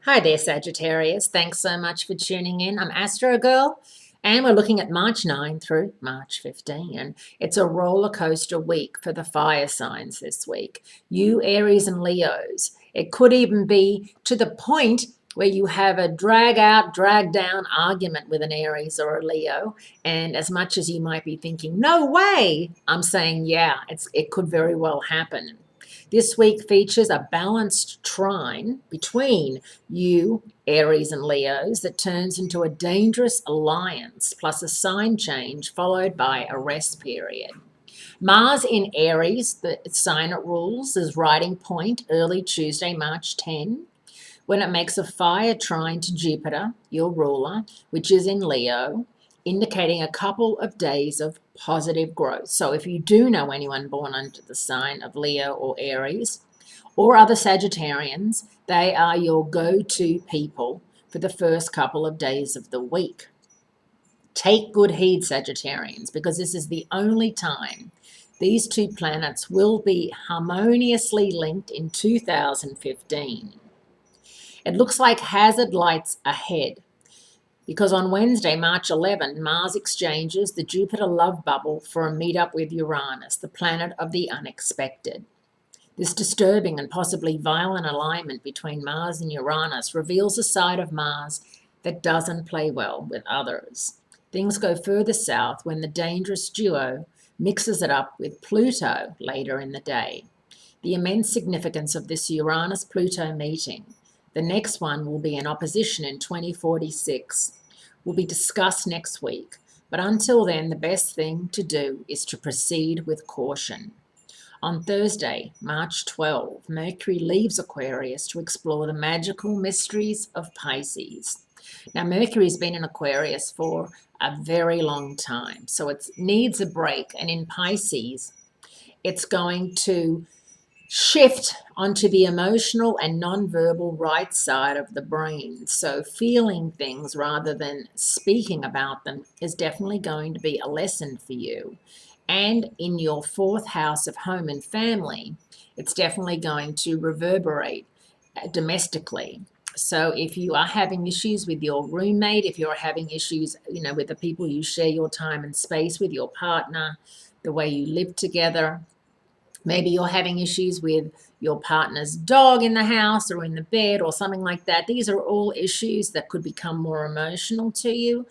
Hi there, Sagittarius. Thanks so much for tuning in. I'm Astrogirl, and we're looking at March 9 through March 15. And it's a roller coaster week for the fire signs this week. You, Aries and Leos. It could even be to the point where you have a drag out, drag down argument with an Aries or a Leo. And as much as you might be thinking, no way, I'm saying, yeah, it could very well happen. This week features a balanced trine between you, Aries and Leos, that turns into a dangerous alliance, plus a sign change followed by a rest period. Mars in Aries, the sign it rules, is riding point early Tuesday, March 10, when it makes a fire trine to Jupiter, your ruler, which is in Leo, indicating a couple of days of positive growth. So if you do know anyone born under the sign of Leo or Aries or other Sagittarians, they are your go-to people for the first couple of days of the week. Take good heed, Sagittarians, because this is the only time these two planets will be harmoniously linked in 2015. It looks like hazard lights ahead, because on Wednesday, March 11, Mars exchanges the Jupiter love bubble for a meetup with Uranus, the planet of the unexpected. This disturbing and possibly violent alignment between Mars and Uranus reveals a side of Mars that doesn't play well with others. Things go further south when the dangerous duo mixes it up with Pluto later in the day. The immense significance of this Uranus-Pluto meeting. The next one will be in opposition in 2046. Will be discussed next week, but until then, the best thing to do is to proceed with caution. On Thursday, March 12, Mercury leaves Aquarius to explore the magical mysteries of Pisces. Now, Mercury's been in Aquarius for a very long time, so it needs a break, and in Pisces, it's going to shift onto the emotional and non-verbal right side of the brain. So feeling things rather than speaking about them is definitely going to be a lesson for you. And in your fourth house of home and family, it's definitely going to reverberate domestically. So if you are having issues with your roommate, if you're having issues, with the people you share your time and space with, your partner, the way you live together, maybe you're having issues with your partner's dog in the house or in the bed or something like that. These are all issues that could become more emotional to you.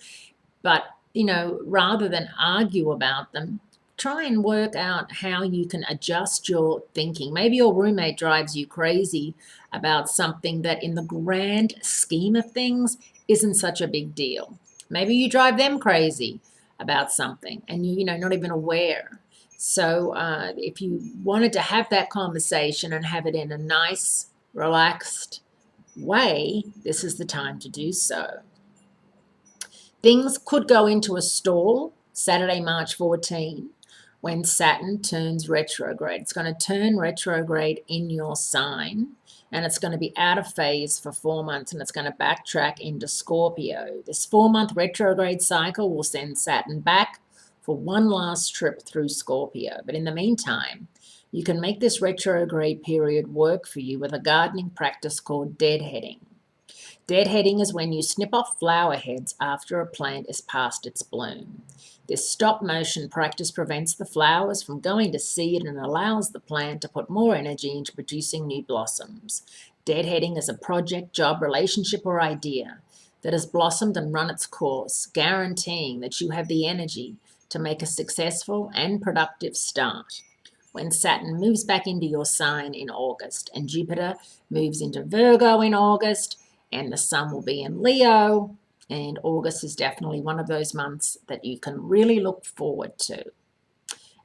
But, rather than argue about them, try and work out how you can adjust your thinking. Maybe your roommate drives you crazy about something that in the grand scheme of things isn't such a big deal. Maybe you drive them crazy about something and you're not even aware. So if you wanted to have that conversation and have it in a nice, relaxed way, this is the time to do so. Things could go into a stall Saturday, March 14, when Saturn turns retrograde. It's going to turn retrograde in your sign, and it's going to be out of phase for 4 months, and it's going to backtrack into Scorpio. This 4-month retrograde cycle will send Saturn back for one last trip through Scorpio. But in the meantime, you can make this retrograde period work for you with a gardening practice called deadheading. Deadheading is when you snip off flower heads after a plant is past its bloom. This stop-motion practice prevents the flowers from going to seed and allows the plant to put more energy into producing new blossoms. Deadheading is a project, job, relationship, or idea that has blossomed and run its course, guaranteeing that you have the energy to make a successful and productive start. When Saturn moves back into your sign in August and Jupiter moves into Virgo in August and the Sun will be in Leo, and August is definitely one of those months that you can really look forward to.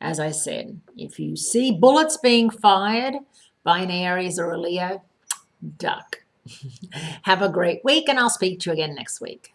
As I said, if you see bullets being fired by an Aries or a Leo, duck. Have a great week, and I'll speak to you again next week.